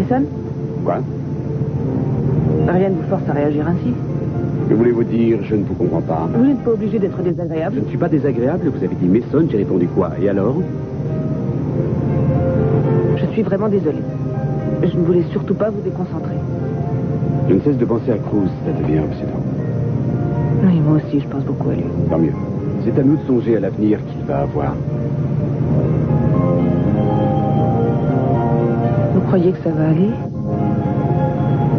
Mason? Quoi? Rien ne vous force à réagir ainsi. Que voulez-vous dire? Je ne vous comprends pas. Vous n'êtes pas obligé d'être désagréable. Je ne suis pas désagréable. Vous avez dit Mason, j'ai répondu quoi? Et alors? Je suis vraiment désolée. Je ne voulais surtout pas vous déconcentrer. Je ne cesse de penser à Cruz. Ça devient obsédant. Oui, moi aussi, je pense beaucoup à lui. Tant mieux. C'est à nous de songer à l'avenir qu'il va avoir. Vous croyez que ça va aller?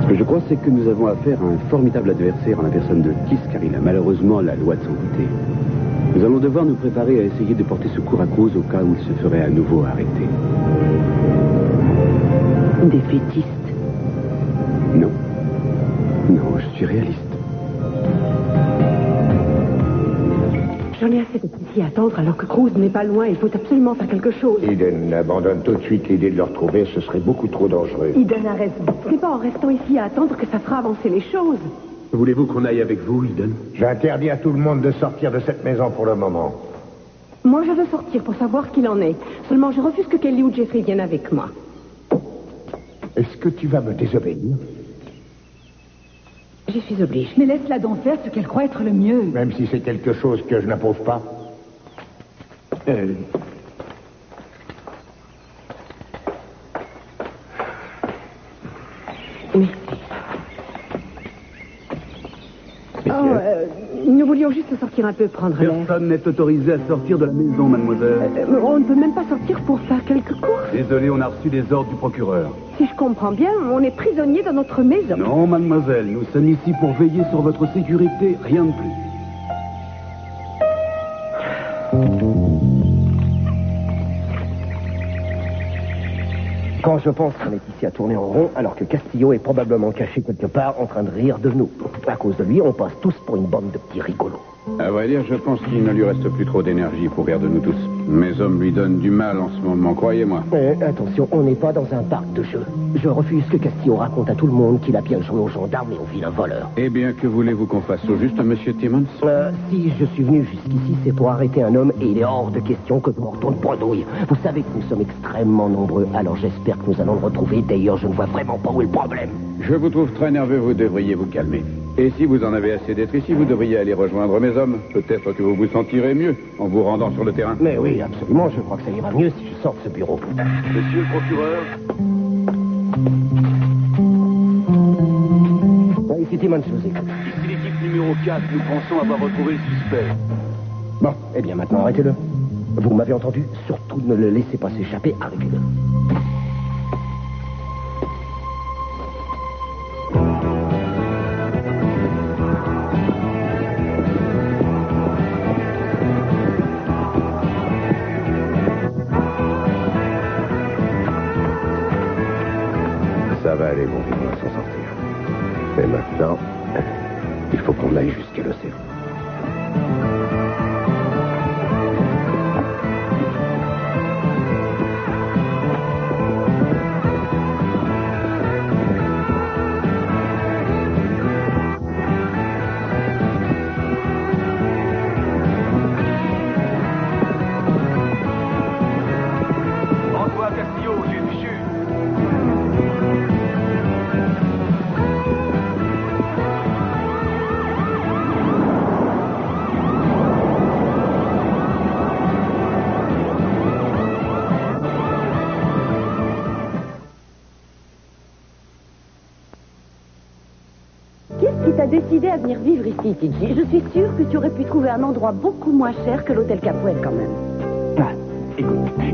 Ce que je crois, c'est que nous avons affaire à un formidable adversaire en la personne de Kiss, car il a malheureusement la loi de son côté. Nous allons devoir nous préparer à essayer de porter secours à Cruz au cas où il se ferait à nouveau arrêter. Défaitiste? Non. Non, je suis réaliste. J'en ai assez d'être ici à attendre alors que Cruz n'est pas loin. Il faut absolument faire quelque chose. Eden abandonne tout de suite l'idée de le retrouver. Ce serait beaucoup trop dangereux. Eden a raison. Ce n'est pas en restant ici à attendre que ça fera avancer les choses. Voulez-vous qu'on aille avec vous, Eden? J'interdis à tout le monde de sortir de cette maison pour le moment. Moi, je veux sortir pour savoir ce qu'il en est. Seulement, je refuse que Kelly ou Jeffrey viennent avec moi. Est-ce que tu vas me désobéir? Je suis obligée. Mais laisse-la donc faire ce qu'elle croit être le mieux. Même si c'est quelque chose que je n'approuve pas? Merci. Nous voulions juste sortir un peu, prendre l'air. Personne n'est autorisé à sortir de la maison, mademoiselle. On ne peut même pas sortir pour faire quelques courses. Désolé, on a reçu des ordres du procureur. Si je comprends bien, on est prisonnier dans notre maison. Non, mademoiselle, nous sommes ici pour veiller sur votre sécurité, rien de plus. Quand je pense qu'on est ici à tourner en rond, alors que Castillo est probablement caché quelque part en train de rire de nous. À cause de lui, on passe tous pour une bande de petits rigolos. À vrai dire, je pense qu'il ne lui reste plus trop d'énergie pour rire de nous tous. Mes hommes lui donnent du mal en ce moment, croyez-moi. Attention, on n'est pas dans un parc de jeux. Je refuse que Castillo raconte à tout le monde qu'il a bien joué aux gendarmes et aux vilains voleurs. Eh bien, que voulez-vous qu'on fasse au juste, monsieur Timmons? Si je suis venu jusqu'ici, c'est pour arrêter un homme et il est hors de question que je me retourne pour douille. Vous savez que nous sommes extrêmement nombreux, alors j'espère que nous allons le retrouver. D'ailleurs, je ne vois vraiment pas où est le problème. Je vous trouve très nerveux, vous devriez vous calmer. Et si vous en avez assez d'être ici, vous devriez aller rejoindre mes hommes. Peut-être que vous vous sentirez mieux en vous rendant sur le terrain. Mais oui, absolument, je crois que ça ira mieux si je sors de ce bureau. Monsieur le procureur. Ici Timmons, je vous écoute. Ici l'équipe numéro 4, nous pensons avoir retrouvé le suspect. Bon, eh bien maintenant, arrêtez-le. Vous m'avez entendu? Surtout ne le laissez pas s'échapper, arrêtez-le. Ça va aller, mon vieux, on va s'en sortir. Mais maintenant, il faut qu'on aille jusqu'à l'océan. François Castillo, j'ai du jus. Qu'est-ce qui t'a décidé à venir vivre ici, TJ? Je suis sûre que tu aurais pu trouver un endroit beaucoup moins cher que l'hôtel Capwell, quand même. Ah,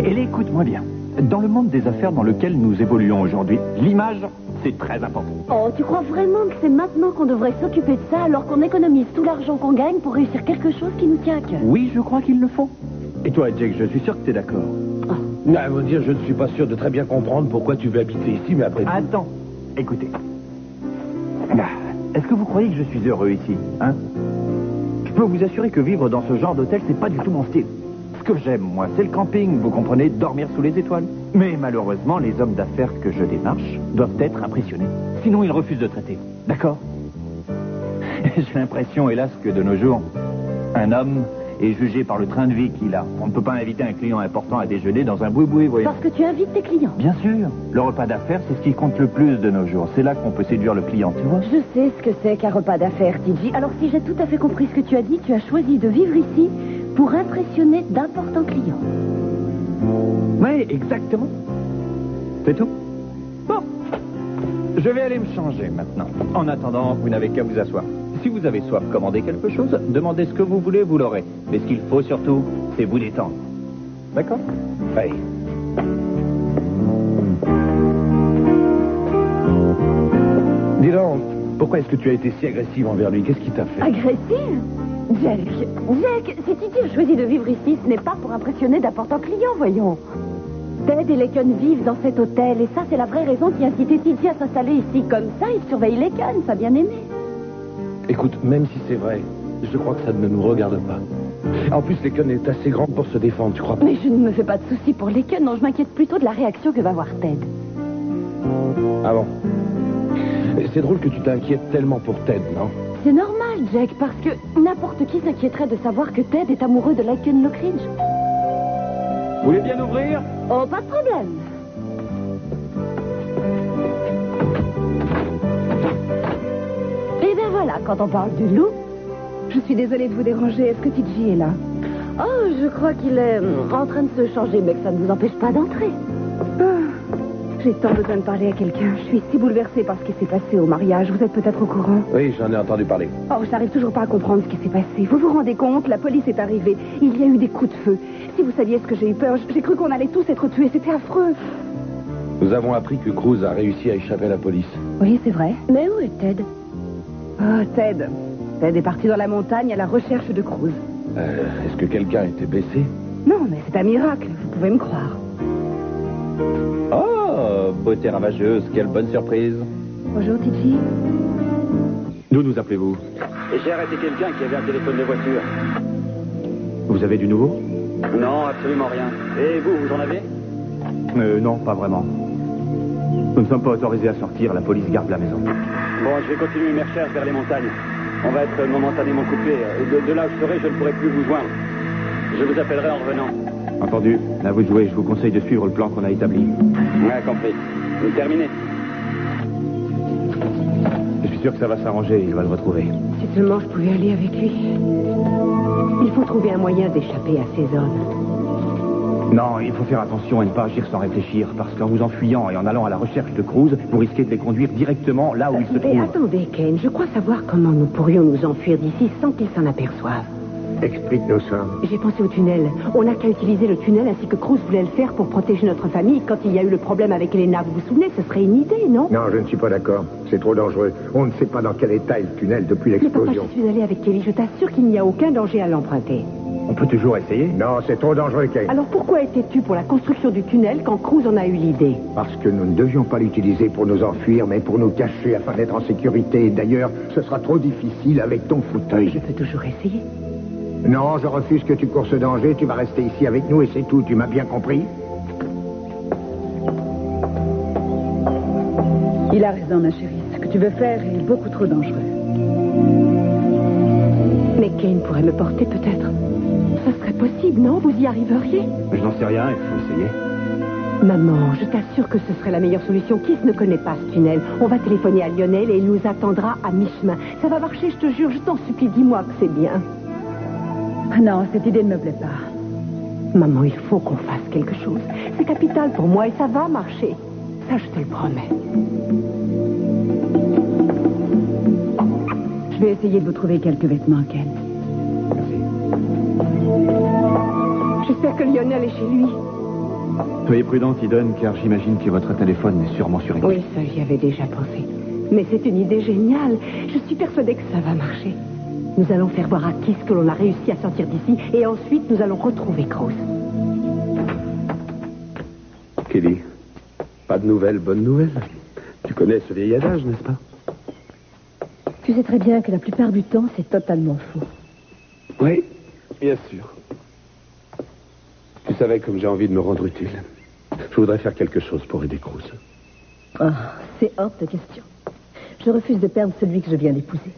écoute-moi bien. Dans le monde des affaires dans lequel nous évoluons aujourd'hui, l'image, c'est très important. Oh, tu crois vraiment que c'est maintenant qu'on devrait s'occuper de ça alors qu'on économise tout l'argent qu'on gagne pour réussir quelque chose qui nous tient à cœur? Oui, je crois qu'il le faut. Et toi, Jake, je suis sûr que t'es d'accord. À vous dire, je ne suis pas sûr de très bien comprendre pourquoi tu veux habiter ici, mais après tout... Attends, écoutez. Est-ce que vous croyez que je suis heureux ici, hein? Je peux vous assurer que vivre dans ce genre d'hôtel, c'est pas du tout mon style. Ce que j'aime, moi, c'est le camping, vous comprenez, dormir sous les étoiles. Mais malheureusement, les hommes d'affaires que je démarche doivent être impressionnés. Sinon, ils refusent de traiter. D'accord? J'ai l'impression, hélas, que de nos jours, un homme et jugé par le train de vie qu'il a. On ne peut pas inviter un client important à déjeuner dans un boui-boui, voyez. Parce que tu invites tes clients. Bien sûr. Le repas d'affaires, c'est ce qui compte le plus de nos jours. C'est là qu'on peut séduire le client, tu vois. Je sais ce que c'est qu'un repas d'affaires, TJ. Alors si j'ai tout à fait compris ce que tu as dit, tu as choisi de vivre ici pour impressionner d'importants clients. Oui, exactement. C'est tout. Bon. Je vais aller me changer maintenant. En attendant, vous n'avez qu'à vous asseoir. Si vous avez soif, commandez quelque chose, demandez ce que vous voulez, vous l'aurez. Mais ce qu'il faut surtout, c'est vous détendre. D'accord? Oui. Dis donc, pourquoi est-ce que tu as été si agressive envers lui? Qu'est-ce qui t'a fait? Agressive? Jack, si Titi a choisi de vivre ici, ce n'est pas pour impressionner d'importants clients, voyons. Ted et Laken vivent dans cet hôtel, et ça, c'est la vraie raison qui a incité Titi à s'installer ici. Comme ça, il surveille Laken, sa bien-aimée. Écoute, même si c'est vrai, je crois que ça ne nous regarde pas. En plus, Laken est assez grande pour se défendre, tu crois pas? Mais je ne me fais pas de soucis pour Laken, non, je m'inquiète plutôt de la réaction que va avoir Ted. Ah bon? C'est drôle que tu t'inquiètes tellement pour Ted, non? C'est normal, Jack, parce que n'importe qui s'inquiéterait de savoir que Ted est amoureux de Laken Lockridge. Vous voulez bien ouvrir? Oh, pas de problème. Et bien voilà, quand on parle du loup... Je suis désolée de vous déranger. Est-ce que TJ est là? Oh, je crois qu'il est en train de se changer, mais que ça ne vous empêche pas d'entrer. J'ai tant besoin de parler à quelqu'un. Je suis si bouleversée par ce qui s'est passé au mariage. Vous êtes peut-être au courant? Oui, j'en ai entendu parler. Oh, je n'arrive toujours pas à comprendre ce qui s'est passé. Vous vous rendez compte? La police est arrivée. Il y a eu des coups de feu. Si vous saviez ce que j'ai eu peur, j'ai cru qu'on allait tous être tués. C'était affreux. Nous avons appris que Cruz a réussi à échapper à la police. Oui, c'est vrai. Mais où est Ted? Oh, Ted. Ted est parti dans la montagne à la recherche de Cruz. Est-ce que quelqu'un était blessé? Non, mais c'est un miracle. Vous pouvez me croire. Oh, beauté ravageuse, quelle bonne surprise. Bonjour, TJ. D'où nous appelez-vous? J'ai arrêté quelqu'un qui avait un téléphone de voiture. Vous avez du nouveau? Non, absolument rien. Et vous, vous en avez? Non, pas vraiment. Nous ne sommes pas autorisés à sortir, la police garde la maison. Bon, je vais continuer mes recherches vers les montagnes. On va être momentanément coupés. De là où je serai, je ne pourrai plus vous joindre. Je vous appellerai en revenant. Entendu. Là, vous jouez. Je vous conseille de suivre le plan qu'on a établi. Ouais, compris. Terminé. Je suis sûr que ça va s'arranger. Il va le retrouver. Si seulement je pouvais aller avec lui. Il faut trouver un moyen d'échapper à ces hommes. Non, il faut faire attention à ne pas agir sans réfléchir, parce qu'en vous enfuyant et en allant à la recherche de Cruz, vous risquez de les conduire directement là où ils se Mais trouvent. attendez, Ken, je crois savoir comment nous pourrions nous enfuir d'ici sans qu'ils s'en aperçoivent. Explique-nous ça. J'ai pensé au tunnel. On n'a qu'à utiliser le tunnel ainsi que Cruz voulait le faire pour protéger notre famille quand il y a eu le problème avec Elena. Vous vous souvenez, ce serait une idée, non? Non, je ne suis pas d'accord. C'est trop dangereux. On ne sait pas dans quel état est le tunnel depuis Mais papa, l'explosion. je suis allée avec Kelly. Je t'assure qu'il n'y a aucun danger à l'emprunter. On peut toujours essayer. Non, c'est trop dangereux, Kate. Alors pourquoi étais-tu pour la construction du tunnel quand Cruz en a eu l'idée? Parce que nous ne devions pas l'utiliser pour nous enfuir, mais pour nous cacher afin d'être en sécurité. D'ailleurs, ce sera trop difficile avec ton Je fauteuil. peux toujours essayer. Non, je refuse que tu cours ce danger. Tu vas rester ici avec nous et c'est tout. Tu m'as bien compris? Il a raison, ma chérie. Ce que tu veux faire est beaucoup trop dangereux. Mais Kane pourrait me porter peut-être. Ça serait possible, non? Vous y arriveriez? Je n'en sais rien, il faut essayer. Maman, je t'assure que ce serait la meilleure solution. Kiss ne connaît pas ce tunnel. On va téléphoner à Lionel et il nous attendra à mi-chemin. Ça va marcher, je te jure. Je t'en supplie, dis-moi que c'est bien. Ah non, cette idée ne me plaît pas. Maman, il faut qu'on fasse quelque chose. C'est capital pour moi et ça va marcher. Ça, je te le promets. Je vais essayer de vous trouver quelques vêtements, Ken. J'espère que Lionel est chez lui. Soyez prudente, Eden, car j'imagine que votre téléphone est sûrement sur écoute. Oui, ça, j'y avais déjà pensé. Mais c'est une idée géniale. Je suis persuadée que ça va marcher. Nous allons faire voir à Kiss que l'on a réussi à sortir d'ici et ensuite nous allons retrouver Cruz. Kelly, pas de nouvelles, bonnes nouvelles. Tu connais ce vieil adage, n'est-ce pas? Tu sais très bien que la plupart du temps, c'est totalement faux. Oui, bien sûr. Tu savais comme j'ai envie de me rendre utile. Je voudrais faire quelque chose pour aider Cruz. Ah, c'est hors de question. Je refuse de perdre celui que je viens d'épouser.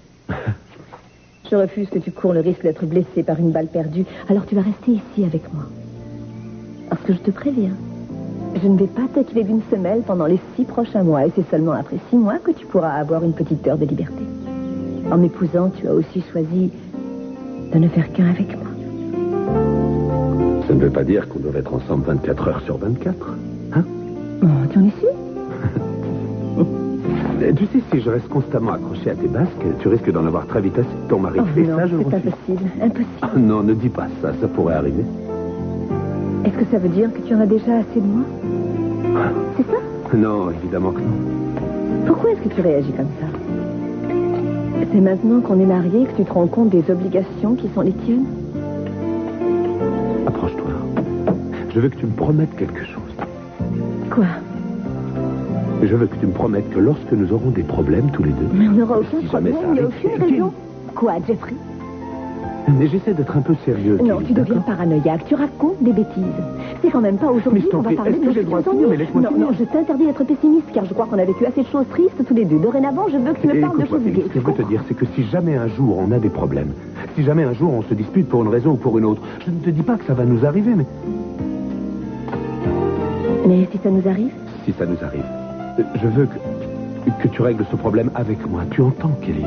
Je refuse que tu cours le risque d'être blessé par une balle perdue. Alors tu vas rester ici avec moi. Parce que je te préviens, je ne vais pas t'acquiler d'une semelle pendant les 6 prochains mois. Et c'est seulement après 6 mois que tu pourras avoir une petite heure de liberté. En m'épousant, tu as aussi choisi de ne faire qu'un avec moi. Ça ne veut pas dire qu'on doit être ensemble 24 heures sur 24. Hein? Oh, tu en es sûr? Tu sais, si je reste constamment accroché à tes basques, tu risques d'en avoir très vite assez de ton mari. Oh, Et non, ça, je le c'est refuse. impossible, impossible. Ah, non, ne dis pas ça, ça pourrait arriver. Est-ce que ça veut dire que tu en as déjà assez de moi? C'est ça? Non, évidemment que non. Pourquoi est-ce que tu réagis comme ça? C'est maintenant qu'on est mariés que tu te rends compte des obligations qui sont les tiennes? Approche-toi. Je veux que tu me promettes quelque chose. Quoi? Je veux que tu me promettes que lorsque nous aurons des problèmes tous les deux... Mais on n'aura aucun si jamais problème, ça il n'y a arrive... aucune raison. Quoi, Jeffrey? Mais j'essaie d'être un peu sérieux. Non, Kelly, tu deviens d'accord? paranoïaque, tu racontes des bêtises. C'est quand même pas aujourd'hui Mais je t'en qu'on va prie, parler est-ce de que j'ai le droit de finir? Mais laisse-moi Non, finir. non, je t'interdis d'être pessimiste, car je crois qu'on a vécu assez de choses tristes tous les deux. Dorénavant, je veux que tu me parles de Écoute-moi, choses Félix, gaies. ce que je veux te dire, c'est que si jamais un jour on a des problèmes, si jamais un jour on se dispute pour une raison ou pour une autre, je ne te dis pas que ça va nous arriver, mais Mais si ça nous arrive? si ça nous arrive, je veux que tu règles ce problème avec moi. Tu entends, Kelly?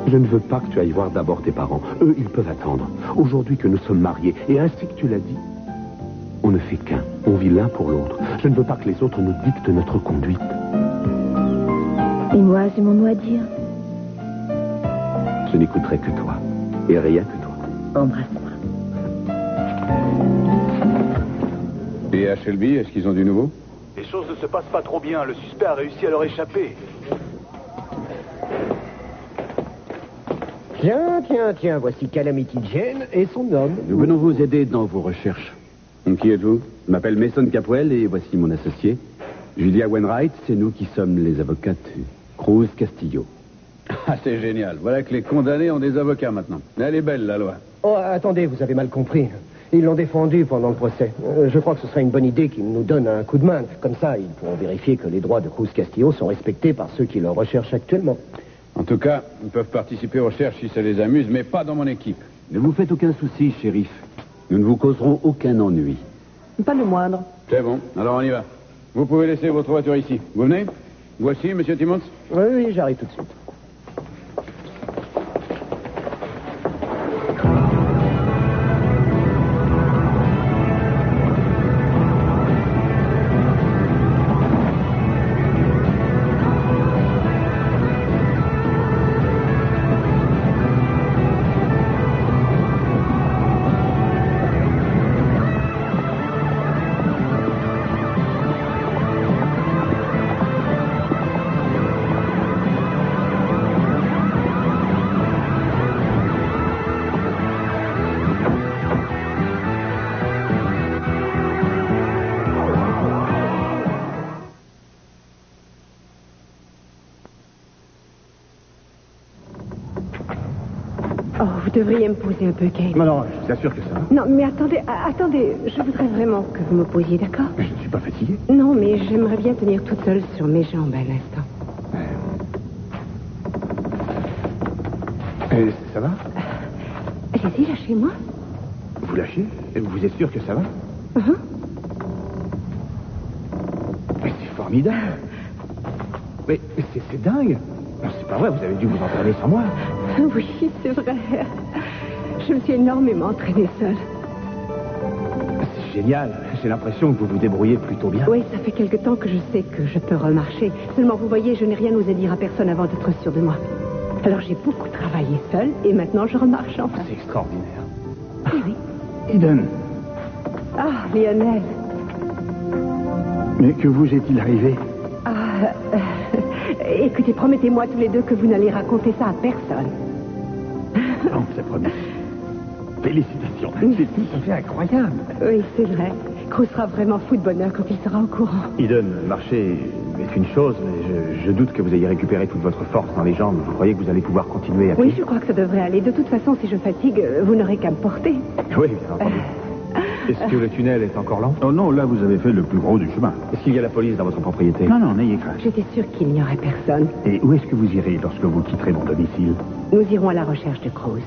Je ne veux pas que tu ailles voir d'abord tes parents. Eux, ils peuvent attendre. Aujourd'hui que nous sommes mariés, et ainsi que tu l'as dit, on ne fait qu'un. On vit l'un pour l'autre. Je ne veux pas que les autres nous dictent notre conduite. Et moi, j'ai mon mot à dire. Je n'écouterai que toi, et rien que toi. Embrasse-moi. Et à Shelby, est-ce qu'ils ont du nouveau? Les choses ne se passent pas trop bien. Le suspect a réussi à leur échapper. Tiens, voici Calamity Jane et son homme. Nous venons vous aider dans vos recherches. Qui êtes-vous? Je m'appelle Mason Capwell et voici mon associé. Julia Wainwright, c'est nous qui sommes les avocates Cruz Castillo. Ah, c'est génial. Voilà que les condamnés ont des avocats maintenant. Elle est belle, la loi. Oh, attendez, vous avez mal compris. Ils l'ont défendu pendant le procès. Je crois que ce serait une bonne idée qu'ils nous donnent un coup de main. Comme ça, ils pourront vérifier que les droits de Cruz Castillo sont respectés par ceux qui le recherchent actuellement. En tout cas, ils peuvent participer aux recherches si ça les amuse, mais pas dans mon équipe. Ne vous faites aucun souci, shérif. Nous ne vous causerons aucun ennui. Pas le moindre. C'est bon, alors on y va. Vous pouvez laisser votre voiture ici. Vous venez? Voici, monsieur Timmons. Oui, j'arrive tout de suite. Oh, vous devriez me poser un peu, Kate. Non, je vous assure que ça va. Non, mais attendez, je voudrais vraiment que vous me posiez, d'accord? Je ne suis pas fatigué. Non, mais j'aimerais bien tenir toute seule sur mes jambes un instant. Ça va? Allez-y, lâchez-moi. Vous lâchez? Et vous êtes sûr que ça va? Mais c'est formidable. Mais c'est dingue. Non, c'est pas vrai, vous avez dû vous entraîner sans moi. Oui, c'est vrai. Je me suis énormément entraînée seule. C'est génial. J'ai l'impression que vous vous débrouillez plutôt bien. Oui, ça fait quelque temps que je sais que je peux remarcher. Seulement, vous voyez, je n'ai rien osé dire à personne avant d'être sûre de moi. Alors, j'ai beaucoup travaillé seule et maintenant, je remarche enfin. C'est extraordinaire. Eh oui. Eden, Ah, Lionel. mais que vous est-il arrivé? Écoutez, promettez-moi tous les deux que vous n'allez raconter ça à personne. Non, c'est promis. Félicitations. C'est tout à fait incroyable. Oui, c'est vrai. Cruz sera vraiment fou de bonheur quand il sera au courant. Eden, marcher est une chose, mais je doute que vous ayez récupéré toute votre force dans les jambes. Vous croyez que vous allez pouvoir continuer à pied? Oui, je crois que ça devrait aller. De toute façon, si je fatigue, vous n'aurez qu'à me porter. Oui, bien entendu. Est-ce que le tunnel est encore lent? Oh non, là, vous avez fait le plus gros du chemin. Est-ce qu'il y a la police dans votre propriété? Non, non, n'ayez crainte. J'étais sûre qu'il n'y aurait personne. Et où est-ce que vous irez lorsque vous quitterez mon domicile? Nous irons à la recherche de Cruz.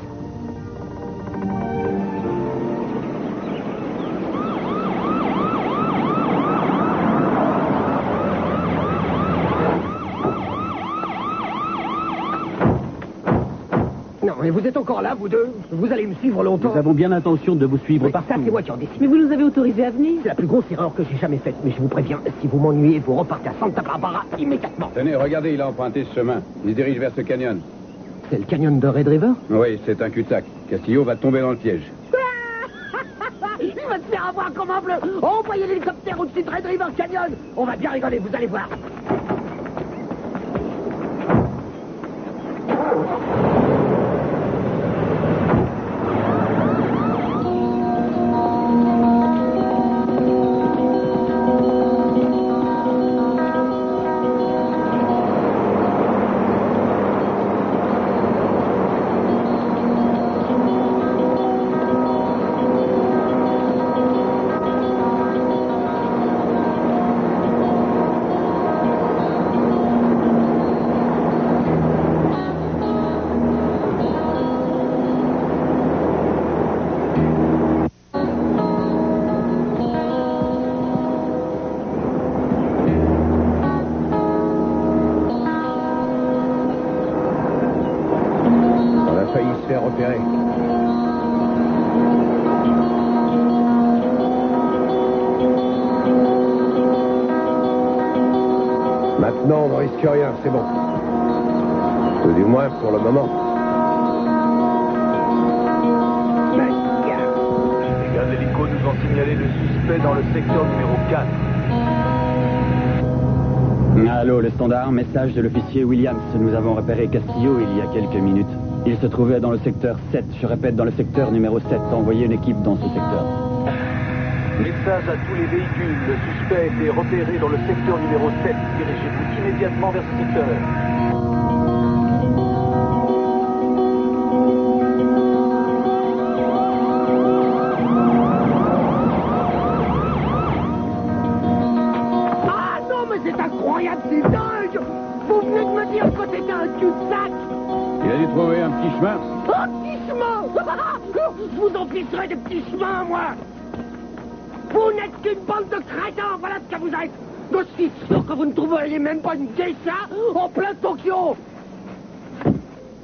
Non, mais vous êtes encore là, vous deux? Vous allez me suivre longtemps? Nous avons bien l'intention de vous suivre Oui, partout. ça, c'est moi qui en décide. Mais vous nous avez autorisés à venir. C'est la plus grosse erreur que j'ai jamais faite, mais je vous préviens, si vous m'ennuyez, vous repartez à Santa Barbara immédiatement. Tenez, regardez, il a emprunté ce chemin. Il se dirige vers ce canyon. C'est le canyon de Red River? Oui, c'est un cul-de-sac. Castillo va tomber dans le piège. Il va se faire avoir comme un bleu. Envoyez l'hélicoptère au-dessus de Red River Canyon. On va bien rigoler, vous allez voir. Repéré. Maintenant, on ne risque rien, c'est bon. Du moins pour le moment. Les gars d'hélico nous ont signalé le suspect dans le secteur numéro 4. Allô, le standard, message de l'officier Williams. Nous avons repéré Castillo il y a quelques minutes. Il se trouvait dans le secteur 7. Je répète, dans le secteur numéro 7. Envoyez une équipe dans ce secteur. Message à tous les véhicules. Le suspect a été repéré dans le secteur numéro 7. Dirigez-vous immédiatement vers ce secteur. Ah non, mais c'est incroyable, c'est dingue. Vous venez de me dire que c'était un cul-de-sac. Il a dû trouver un petit chemin. Un petit chemin. Je vous emplisserai des petits chemins, moi. Vous n'êtes qu'une bande de crétins, voilà ce que vous êtes. Je suis sûr que vous ne trouveriez même pas une geisha en plein Tokyo.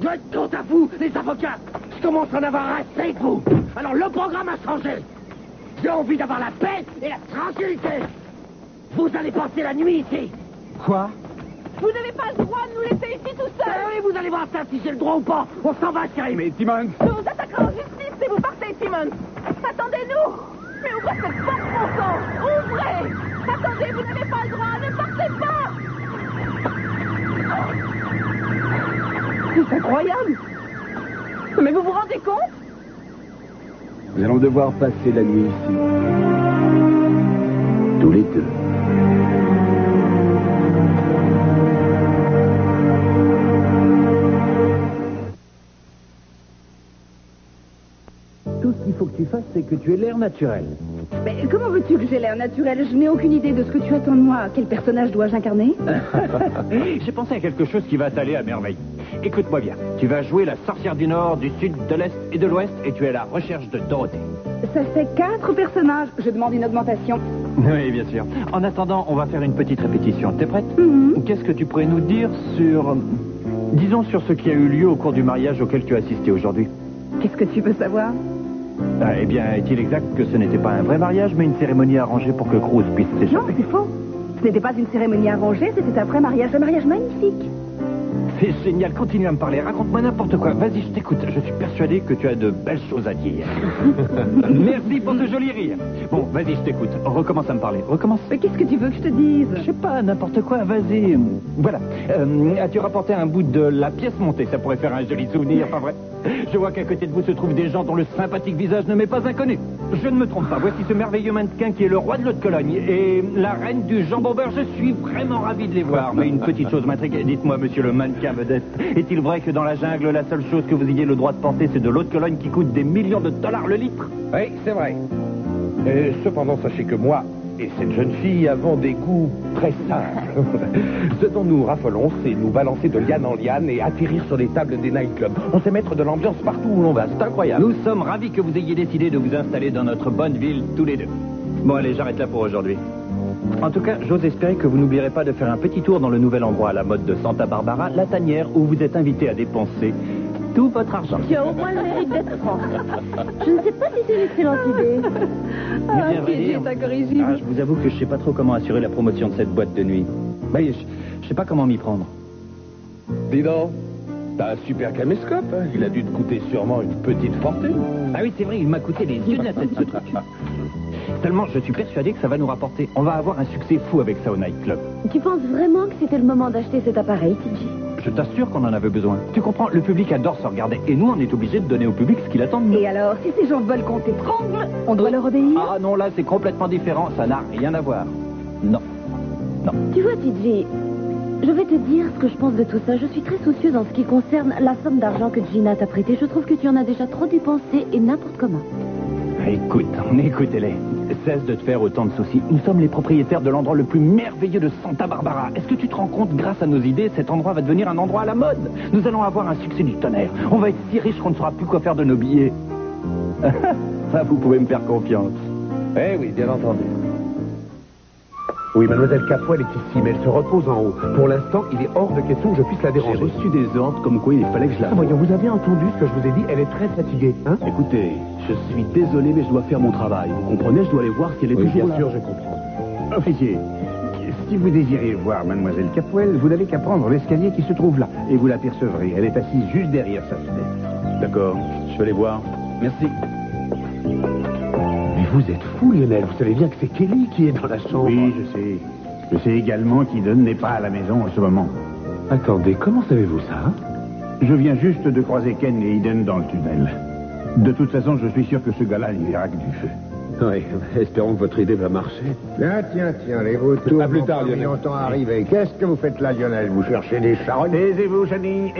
Je compte à vous, les avocats. Je commence à en avoir assez de vous. Alors le programme a changé. J'ai envie d'avoir la paix et la tranquillité. Vous allez passer la nuit ici. Quoi? Vous n'avez pas le droit de nous laisser ici tout seuls. Oui, vous allez voir ça si j'ai le droit ou pas. On s'en va, chérie. Mais Timmons! Nous vous attaquerons en justice si vous partez, Timmons. Attendez-nous. Mais ouvrez cette porte, mon sang. Ouvrez. Attendez, vous n'avez pas le droit. Ne partez pas. C'est incroyable. Mais vous vous rendez compte? Nous allons devoir passer la nuit ici. Tous les deux. Tout ce qu'il faut que tu fasses, c'est que tu aies l'air naturel. Mais comment veux-tu que j'ai l'air naturel? Je n'ai aucune idée de ce que tu attends de moi. Quel personnage dois-je incarner? J'ai pensé à quelque chose qui va t'aller à merveille. Écoute-moi bien. Tu vas jouer la sorcière du Nord, du Sud, de l'Est et de l'Ouest et tu es à la recherche de Dorothée. Ça fait 4 personnages. Je demande une augmentation. Oui, bien sûr. En attendant, on va faire une petite répétition. T'es prête? Mhm. Qu'est-ce que tu pourrais nous dire sur... Disons sur ce qui a eu lieu au cours du mariage auquel tu as assisté aujourd'hui? Qu'est-ce que tu veux savoir? Eh bien, est-il exact que ce n'était pas un vrai mariage, mais une cérémonie arrangée pour que Cruz puisse Non, s'échapper? c'est faux. Ce n'était pas une cérémonie arrangée, c'était un vrai mariage. Un mariage magnifique. C'est génial, continue à me parler, raconte-moi n'importe quoi. Vas-y, je t'écoute, je suis persuadé que tu as de belles choses à dire. Merci pour ce joli rire. Bon, vas-y, je t'écoute, recommence à me parler, recommence. Mais qu'est-ce que tu veux que je te dise? Je sais pas, n'importe quoi, vas-y. Voilà, as-tu rapporté un bout de la pièce montée? Ça pourrait faire un joli souvenir, pas vrai? Je vois qu'à côté de vous se trouvent des gens dont le sympathique visage ne m'est pas inconnu. Je ne me trompe pas, voici ce merveilleux mannequin qui est le roi de l'eau de Cologne et la reine du jambon beurre. Je suis vraiment ravi de les voir. Mais une petite chose m'intrigue. Dites-moi, monsieur le mannequin vedette, est-il vrai que dans la jungle, la seule chose que vous ayez le droit de porter, c'est de l'eau de Cologne qui coûte des millions de dollars le litre? Oui, c'est vrai. Cependant, sachez que moi et cette jeune fille avons des goûts très simples. Ce dont nous raffolons, c'est nous balancer de liane en liane et atterrir sur les tables des nightclubs. On sait mettre de l'ambiance partout où l'on va, c'est incroyable. Nous sommes ravis que vous ayez décidé de vous installer dans notre bonne ville, tous les deux. Bon, allez, j'arrête là pour aujourd'hui. En tout cas, j'ose espérer que vous n'oublierez pas de faire un petit tour dans le nouvel endroit à la mode de Santa Barbara, la tanière, où vous êtes invité à dépenser tout votre argent. Tu as au moins le mérite d'être franc. Je ne sais pas si c'est une excellente idée. TJ est incorrigible. Je vous avoue que je sais pas trop comment assurer la promotion de cette boîte de nuit. Mais je sais pas comment m'y prendre. Dis donc, t'as un super caméscope, hein. Il a dû te coûter sûrement une petite fortune. Ah oui, c'est vrai, il m'a coûté les yeux de la tête, ce truc. Tellement, je suis persuadé que ça va nous rapporter. On va avoir un succès fou avec ça au nightclub. Tu penses vraiment que c'était le moment d'acheter cet appareil, TJ? Je t'assure qu'on en avait besoin. Tu comprends, le public adore se regarder. Et nous, on est obligés de donner au public ce qu'il attend de nous. Et alors, si ces gens veulent qu'on t'étrangle, on doit leur obéir? Ah non, là, c'est complètement différent. Ça n'a rien à voir. Non. Non. Tu vois, TJ, je vais te dire ce que je pense de tout ça. Je suis très soucieuse en ce qui concerne la somme d'argent que Gina t'a prêtée. Je trouve que tu en as déjà trop dépensé et n'importe comment. Écoutez-les. Cesse de te faire autant de soucis. Nous sommes les propriétaires de l'endroit le plus merveilleux de Santa Barbara. Est-ce que tu te rends compte, grâce à nos idées, cet endroit va devenir un endroit à la mode? Nous allons avoir un succès du tonnerre. On va être si riches qu'on ne saura plus quoi faire de nos billets. Ça, vous pouvez me faire confiance. Eh oui, bien entendu. Oui, mademoiselle Capoel est ici, mais elle se repose en haut. Pour l'instant, il est hors de question que je puisse la J'ai déranger. reçu des ordres comme quoi il fallait que je la... Voyons, vous avez entendu ce que je vous ai dit? Elle est très fatiguée, hein? Écoutez, je suis désolé, mais je dois faire mon travail. Vous comprenez? Je dois aller voir si elle est toujours bien là. sûr, je comprends. Officier, si vous désirez voir mademoiselle Capoel, vous n'avez qu'à prendre l'escalier qui se trouve là, et vous l'apercevrez. Elle est assise juste derrière sa fenêtre. D'accord, je vais aller voir. Merci. Mais vous êtes fou, Lionel. Vous savez bien que c'est Kelly qui est dans la chambre. Oui, je sais. Je sais également qu'Eden n'est pas à la maison en ce moment. Attendez, comment savez-vous ça? Je viens juste de croiser Ken et Eden dans le tunnel. De toute façon, je suis sûr que ce gars-là, il verra que du feu. Oui, espérons que votre idée va marcher. Tiens, les vautours À plus tard, n'ont pas mis Lionel. longtemps à arriver. Qu'est-ce que vous faites là, Lionel? Vous cherchez des charognes? Taisez-vous, Jenny.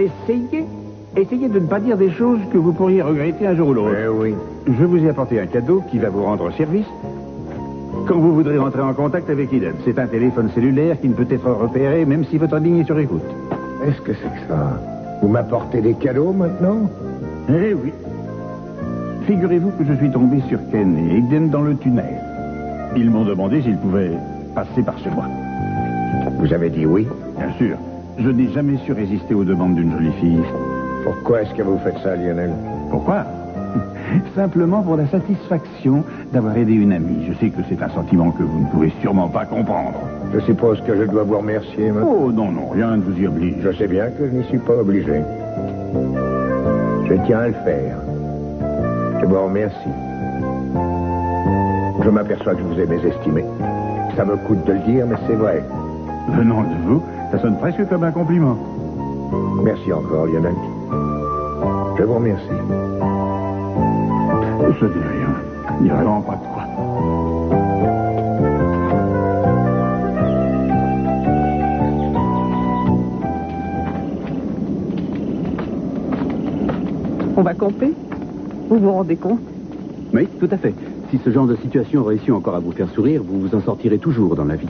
Essayez de ne pas dire des choses que vous pourriez regretter un jour ou l'autre. Eh oui. Je vous ai apporté un cadeau qui va vous rendre service quand vous voudrez entrer en contact avec Eden. C'est un téléphone cellulaire qui ne peut être repéré même si votre ligne est sur écoute. Qu'est-ce que c'est que ça? Vous m'apportez des cadeaux maintenant? Eh oui. Figurez-vous que je suis tombé sur Ken et Eden dans le tunnel. Ils m'ont demandé s'ils pouvaient passer par chez moi. Vous avez dit oui? Bien sûr. Je n'ai jamais su résister aux demandes d'une jolie fille. Pourquoi est-ce que vous faites ça, Lionel? Pourquoi? Simplement pour la satisfaction d'avoir aidé une amie. Je sais que c'est un sentiment que vous ne pouvez sûrement pas comprendre. Je suppose que je dois vous remercier, maintenant. Oh non, rien ne vous y oblige. Je sais bien que je n'y suis pas obligé. Je tiens à le faire. Je vous remercie. Je m'aperçois que je vous ai mésestimé. Ça me coûte de le dire, mais c'est vrai. Venant de vous, ça sonne presque comme un compliment. Merci encore, Lionel. Je vous remercie. Ce n'est rien. Il n'y a vraiment pas de quoi. On va camper? Vous vous rendez compte? Oui, tout à fait. Si ce genre de situation réussit encore à vous faire sourire, vous vous en sortirez toujours dans la vie.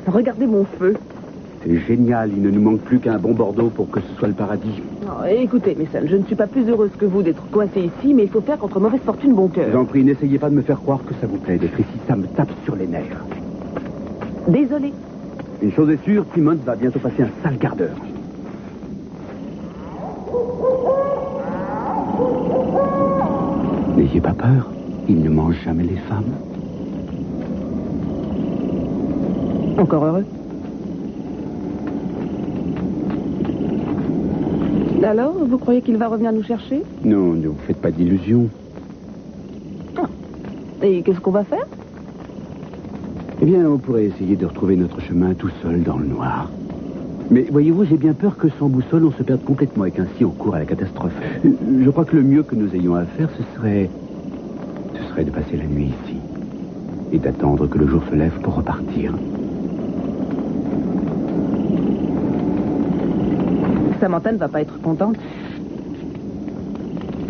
Regardez mon feu. C'est génial, il ne nous manque plus qu'un bon Bordeaux pour que ce soit le paradis. Oh, écoutez, mes sœurs, je ne suis pas plus heureuse que vous d'être coincée ici, mais il faut faire contre mauvaise fortune bon Je vous cœur. en prie, n'essayez pas de me faire croire que ça vous plaît d'être ici, ça me tape sur les nerfs. Désolée. Une chose est sûre, Timmons va bientôt passer un sale quart d'heure. N'ayez pas peur, il ne mange jamais les femmes. Encore heureux. Alors, vous croyez qu'il va revenir nous chercher? Non, ne vous faites pas d'illusions. Et qu'est-ce qu'on va faire? Eh bien, on pourrait essayer de retrouver notre chemin tout seul dans le noir. Mais voyez-vous, j'ai bien peur que sans boussole, on se perde complètement et qu'ainsi on court à la catastrophe. Je crois que le mieux que nous ayons à faire, ce serait de passer la nuit ici. Et d'attendre que le jour se lève pour repartir. Samantha ne va pas être contente.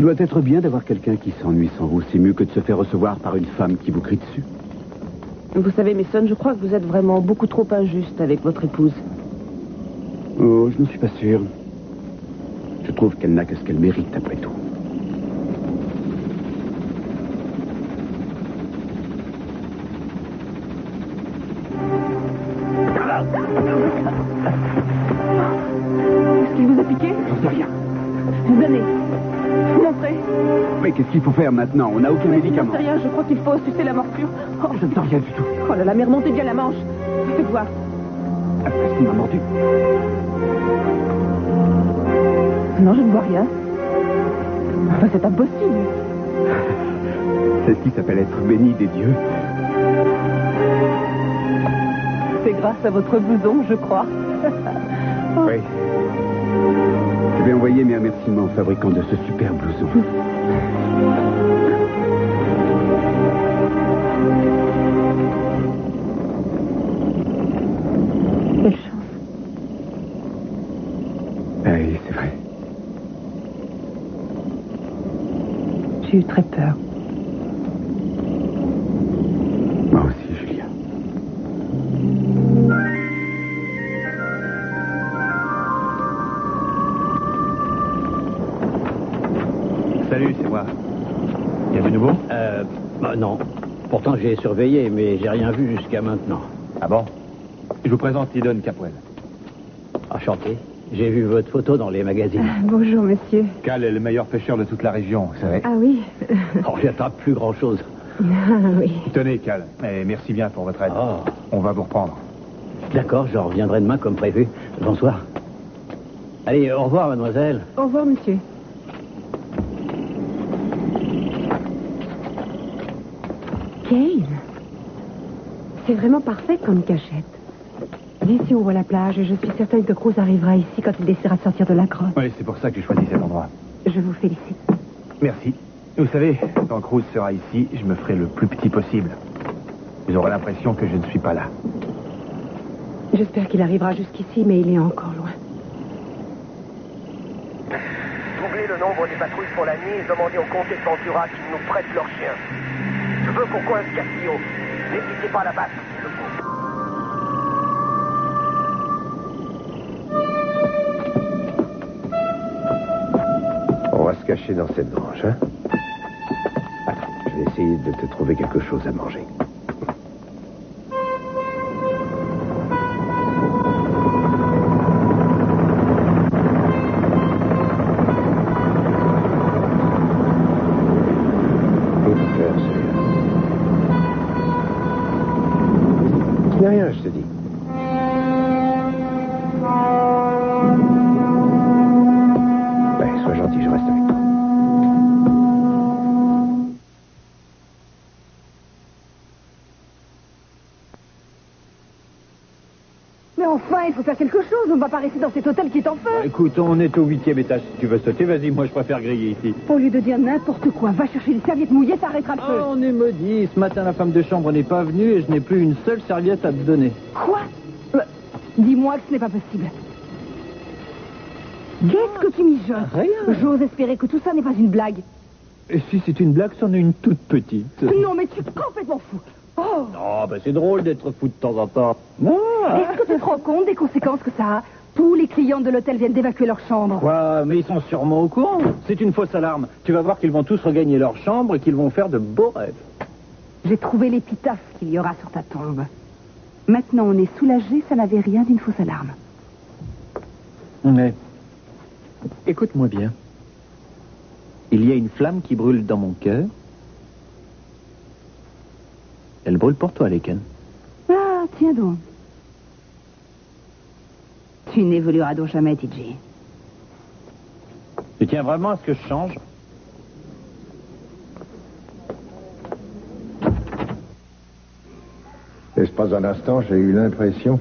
Ça doit être bien d'avoir quelqu'un qui s'ennuie sans vous. C'est mieux que de se faire recevoir par une femme qui vous crie dessus. Vous savez, Mason, je crois que vous êtes vraiment beaucoup trop injuste avec votre épouse. Oh, je n'en suis pas sûr. Je trouve qu'elle n'a que ce qu'elle mérite, après tout. Est-ce qu'il vous a piqué? J'en sais rien. Donnez. Montrez. Mais qu'est-ce qu'il faut faire maintenant? On n'a aucun médicament. Je ne sais rien, je crois qu'il faut sucer la morsure. Oh. Je ne sens rien du tout. Oh là là, mais remontez bien la manche. Faites voir. Est-ce qu'il m'a mordu? Non, je ne vois rien. Enfin, c'est impossible. C'est ce qui s'appelle être béni des dieux. C'est grâce à votre blouson, je crois. Oui. Je vais envoyer mes remerciements au fabricant de ce super blouson. Quelle chance. Oui, c'est vrai. J'ai eu très peur. Moi aussi, Julia. Salut, c'est moi. Il y a du nouveau? Non. Pourtant, j'ai surveillé, mais j'ai rien vu jusqu'à maintenant. Ah bon? Je vous présente Eden Capwell. Enchanté. J'ai vu votre photo dans les magazines. Bonjour, monsieur. Cal est le meilleur pêcheur de toute la région, vous savez. Ah oui. Oh, j'attrape plus grand-chose. Ah oui. Tenez, Cal, et merci bien pour votre aide. Oh. On va vous reprendre. D'accord, je reviendrai demain comme prévu. Bonsoir. Allez, au revoir, mademoiselle. Au revoir, monsieur. Kane, c'est vraiment parfait comme cachette. D'ici, on voit la plage et je suis certaine que Cruz arrivera ici quand il décidera de sortir de la grotte. Oui, c'est pour ça que j'ai choisi cet endroit. Je vous félicite. Merci. Vous savez, quand Cruz sera ici, je me ferai le plus petit possible. Vous aurez l'impression que je ne suis pas là. J'espère qu'il arrivera jusqu'ici, mais il est encore loin. Doublez le nombre des patrouilles pour la nuit et demandez au comté de Ventura qu'ils nous prêtent leurs chiens. Je veux qu'on coince Castillo. N'hésitez pas à la battre s'il le faut. On va se cacher dans cette branche, hein? Attends, je vais essayer de te trouver quelque chose à manger. Ce n'est rien, je te dis. Sois gentil, je reste avec toi. Mais enfin, il faut faire quelque chose. On ne va pas rester dans cet hôtel qui est en feu. Écoute, on est au 8e étage. Si tu veux sauter, vas-y, moi je préfère griller ici. Au lieu de dire n'importe quoi, va chercher des serviettes mouillées, ça arrêtera le feu. Oh, on est maudit. Ce matin, la femme de chambre n'est pas venue et je n'ai plus une seule serviette à te donner. Quoi? Dis-moi que ce n'est pas possible. Qu'est-ce que tu mijotes? Rien. J'ose espérer que tout ça n'est pas une blague. Et si c'est une blague, c'en est une toute petite. Non, mais tu es complètement fou. Oh! Oh, ben c'est drôle d'être fou de temps en temps. Non. Est-ce que tu te rends compte des conséquences que ça a? Tous les clients de l'hôtel viennent d'évacuer leur chambre. Quoi? Mais ils sont sûrement au courant. C'est une fausse alarme. Tu vas voir qu'ils vont tous regagner leur chambre et qu'ils vont faire de beaux rêves. J'ai trouvé l'épitaphe qu'il y aura sur ta tombe. Maintenant, on est soulagé, ça n'avait rien d'une fausse alarme. Mais... écoute-moi bien. Il y a une flamme qui brûle dans mon cœur. Elle brûle pour toi, Laken. Ah, tiens donc. Tu n'évolueras donc jamais, TJ. Tu tiens vraiment à ce que je change? N'est-ce pas un instant, j'ai eu l'impression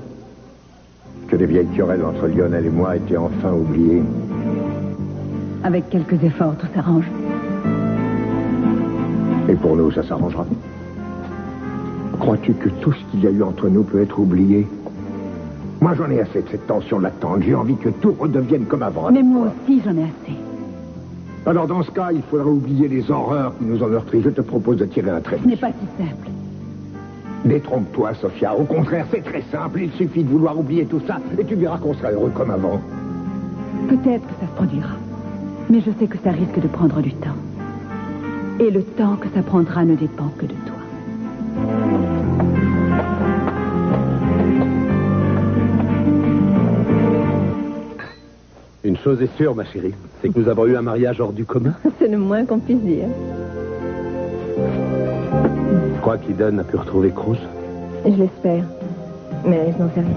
que les vieilles querelles entre Lionel et moi étaient enfin oubliées. Avec quelques efforts, tout s'arrange. Et pour nous, ça s'arrangera. Crois-tu que tout ce qu'il y a eu entre nous peut être oublié? Moi, j'en ai assez de cette tension latente. J'ai envie que tout redevienne comme avant. Mais moi aussi, j'en ai assez. Alors dans ce cas, il faudra oublier les horreurs qui nous ont meurtris. Je te propose de tirer un trait. Ce n'est pas si simple. Détrompe-toi, Sophia. Au contraire, c'est très simple. Il suffit de vouloir oublier tout ça et tu verras qu'on sera heureux comme avant. Peut-être que ça se produira. Mais je sais que ça risque de prendre du temps. Et le temps que ça prendra ne dépend que de toi. Une chose est sûre, ma chérie, c'est que nous avons eu un mariage hors du commun. C'est le moins qu'on puisse dire. Je crois qu'Eden a pu retrouver Cruz. Je l'espère. Mais je n'en sais rien.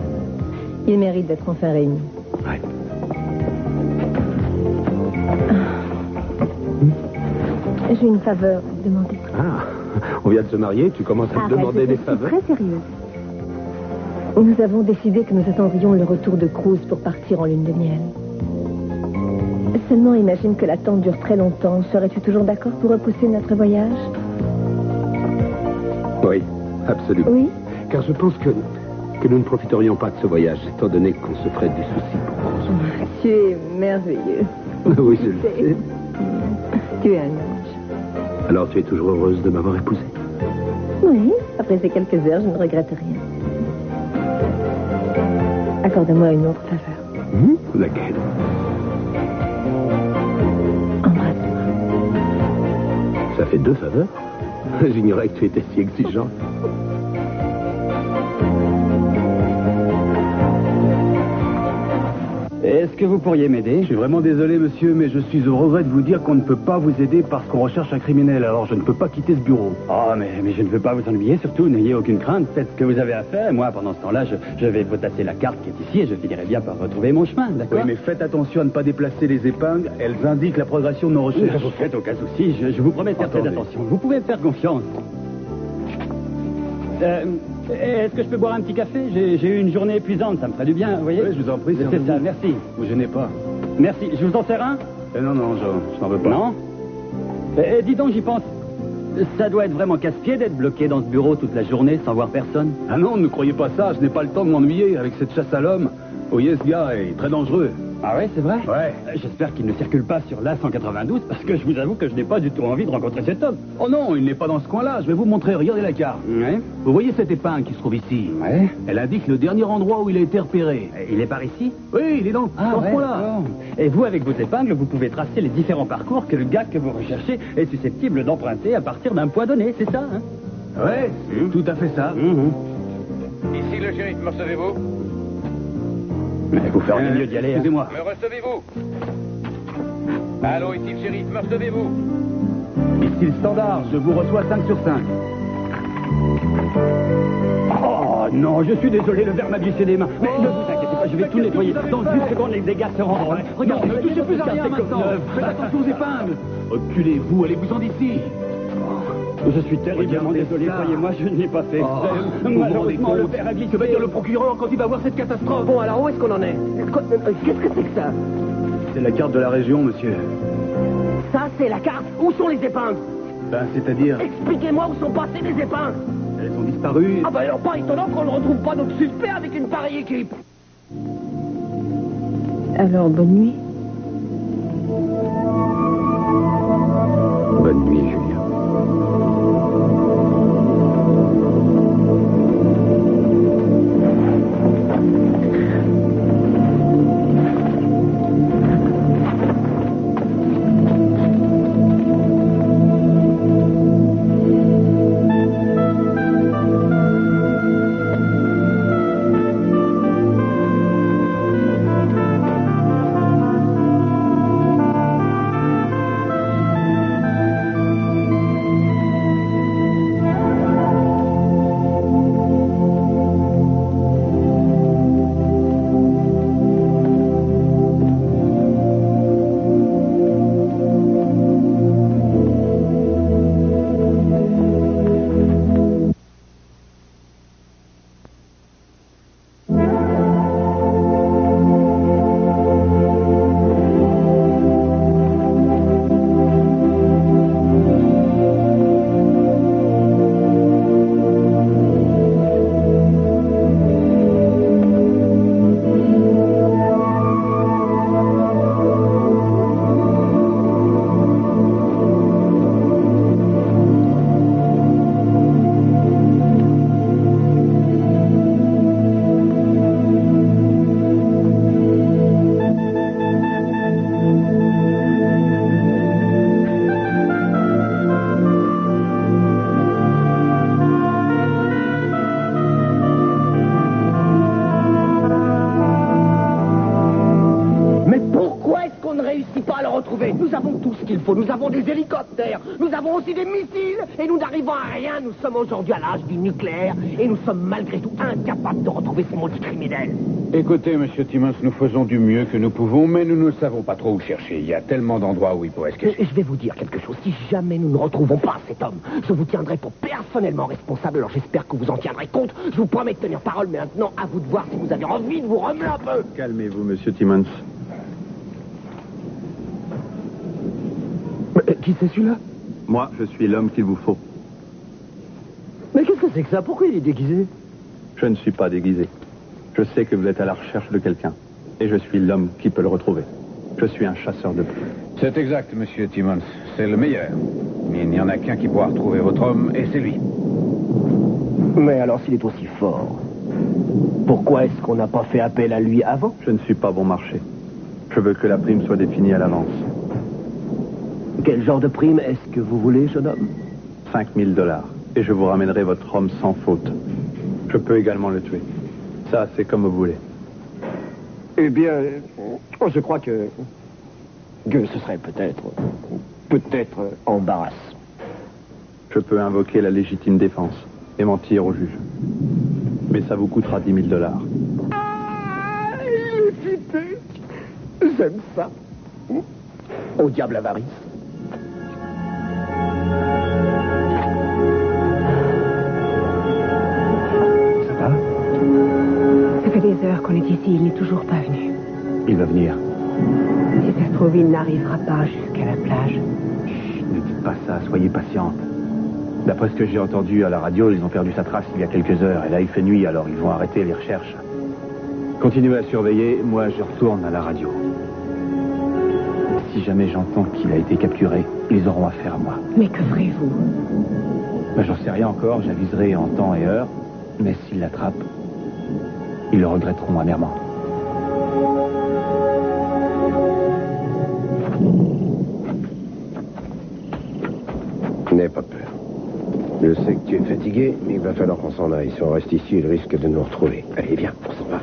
Il mérite d'être enfin réuni. Ouais. J'ai une faveur à te demander. Ah, on vient de se marier, tu commences à me demander des faveurs. Je suis très sérieuse. Nous avons décidé que nous attendrions le retour de Cruz pour partir en lune de miel. Seulement, imagine que l'attente dure très longtemps. Serais-tu toujours d'accord pour repousser notre voyage? Oui, absolument. Oui. Car je pense que nous ne profiterions pas de ce voyage, étant donné qu'on se ferait du souci pour Cruz. Tu es merveilleux. Oui, je le sais. Tu es un ange. Alors tu es toujours heureuse de m'avoir épousée? Oui, après ces quelques heures, je ne regrette rien. Accorde-moi une autre faveur. Laquelle? Embrasse-moi. Ça fait 2 faveurs? J'ignorais que tu étais si exigeant. Est-ce que vous pourriez m'aider? Je suis vraiment désolé, monsieur, mais je suis au regret de vous dire qu'on ne peut pas vous aider parce qu'on recherche un criminel, alors je ne peux pas quitter ce bureau. Oh, mais je ne veux pas vous ennuyer, surtout, n'ayez aucune crainte. Faites ce que vous avez à faire. Moi, pendant ce temps-là, je vais potasser la carte qui est ici et je finirai bien par retrouver mon chemin, d'accord? Oui, mais faites attention à ne pas déplacer les épingles. Elles indiquent la progression de nos recherches. Vous faites aucun souci, je vous promets de faire très attention. Vous pouvez me faire confiance. Est-ce que je peux boire un petit café? J'ai eu une journée épuisante, ça me ferait du bien, vous voyez? Oui, je vous en prie, c'est ça, merci. Vous gênez pas. Merci. Je vous en sers un? Non, je n'en veux pas. Non? Dis donc, j'y pense. Ça doit être vraiment casse-pied d'être bloqué dans ce bureau toute la journée sans voir personne. Ah non, ne croyez pas ça, je n'ai pas le temps de m'ennuyer avec cette chasse à l'homme. Vous voyez, ce gars est très dangereux. Ah ouais, c'est vrai? Ouais. J'espère qu'il ne circule pas sur l'A192 parce que je vous avoue que je n'ai pas du tout envie de rencontrer cet homme. Oh non, il n'est pas dans ce coin-là, je vais vous montrer, regardez la carte. Ouais. Vous voyez cette épingle qui se trouve ici? Ouais. Elle indique le dernier endroit où il a été repéré. Il est par ici? Oui, il est dans ce coin-là. Et vous, avec vos épingles, vous pouvez tracer les différents parcours que le gars que vous recherchez est susceptible d'emprunter à partir d'un point donné, c'est ça, hein? Ouais, c'est tout à fait ça. Ici le shérif, me recevez-vous? Mais vous feriez mieux d'y aller. Excusez-moi. Me recevez-vous? Allô, ici le shérif, me recevez-vous? Ici le standard, je vous reçois 5 sur 5. Oh non, je suis désolé, le verre m'a glissé des mains. Mais ne vous inquiétez pas, je vais tout nettoyer. Dans 10 secondes, les dégâts seront... Regardez, ne touchez plus à rien maintenant. Faites attention aux épingles. Reculez-vous, allez-vous-en d'ici. Je suis terriblement désolé, croyez-moi, je ne l'ai pas fait exprès. Malheureusement, le verre a glissé. Que va dire le procureur quand il va voir cette catastrophe? Bon, alors où est-ce qu'on en est? Qu'est-ce que c'est que ça? C'est la carte de la région, monsieur. Ça, c'est la carte. Où sont les épingles? Ben, c'est-à-dire... Expliquez-moi où sont passées les épingles. Elles ont disparu. Ah ben alors pas étonnant qu'on ne retrouve pas notre suspect avec une pareille équipe. Alors, bonne nuit. Bonne nuit, Julien. vaisseaux, nous avons des hélicoptères, nous avons aussi des missiles, et nous n'arrivons à rien. Nous sommes aujourd'hui à l'âge du nucléaire, et nous sommes malgré tout incapables de retrouver ce maudit criminel. Écoutez, monsieur Timmons, nous faisons du mieux que nous pouvons, mais nous ne savons pas trop où le chercher. Il y a tellement d'endroits où il pourrait se cacher. Je vais vous dire quelque chose. Si jamais nous ne retrouvons pas cet homme, je vous tiendrai pour personnellement responsable. Alors j'espère que vous en tiendrez compte. Je vous promets de tenir parole, mais maintenant, à vous de voir si vous avez envie de vous remuer un peu. Calmez-vous, monsieur Timmons. Qui c'est celui-là? Moi, je suis l'homme qu'il vous faut. Mais qu'est-ce que c'est que ça? Pourquoi il est déguisé? Je ne suis pas déguisé. Je sais que vous êtes à la recherche de quelqu'un. Et je suis l'homme qui peut le retrouver. Je suis un chasseur de plumes. C'est exact, monsieur Timmons. C'est le meilleur. Mais il n'y en a qu'un qui pourra retrouver votre homme, et c'est lui. Mais alors, s'il est aussi fort, pourquoi est-ce qu'on n'a pas fait appel à lui avant? Je ne suis pas bon marché. Je veux que la prime soit définie à l'avance. Quel genre de prime est-ce que vous voulez, jeune homme? 5 000 $. Et je vous ramènerai votre homme sans faute. Je peux également le tuer. Ça, c'est comme vous voulez. Eh bien, je crois que ce serait peut-être embarrassant. Je peux invoquer la légitime défense et mentir au juge. Mais ça vous coûtera 10 000 $. Ah, illicité. J'aime ça. Au diable avarice. Ça fait des heures qu'on est ici, il n'est toujours pas venu. Il va venir. Si ça se trouve, il n'arrivera pas jusqu'à la plage. Chut, ne dites pas ça, soyez patiente. D'après ce que j'ai entendu à la radio, ils ont perdu sa trace il y a quelques heures. Et là, il fait nuit, alors ils vont arrêter les recherches. Continuez à surveiller, moi je retourne à la radio. Si jamais j'entends qu'il a été capturé, ils auront affaire à moi. Mais que ferez-vous? J'en sais rien encore, j'aviserai en temps et heure. Mais s'ils l'attrapent, ils le regretteront amèrement. N'aie pas peur. Je sais que tu es fatigué, mais il va falloir qu'on s'en aille. Si on reste ici, il risque de nous retrouver. Allez, viens, on s'en va.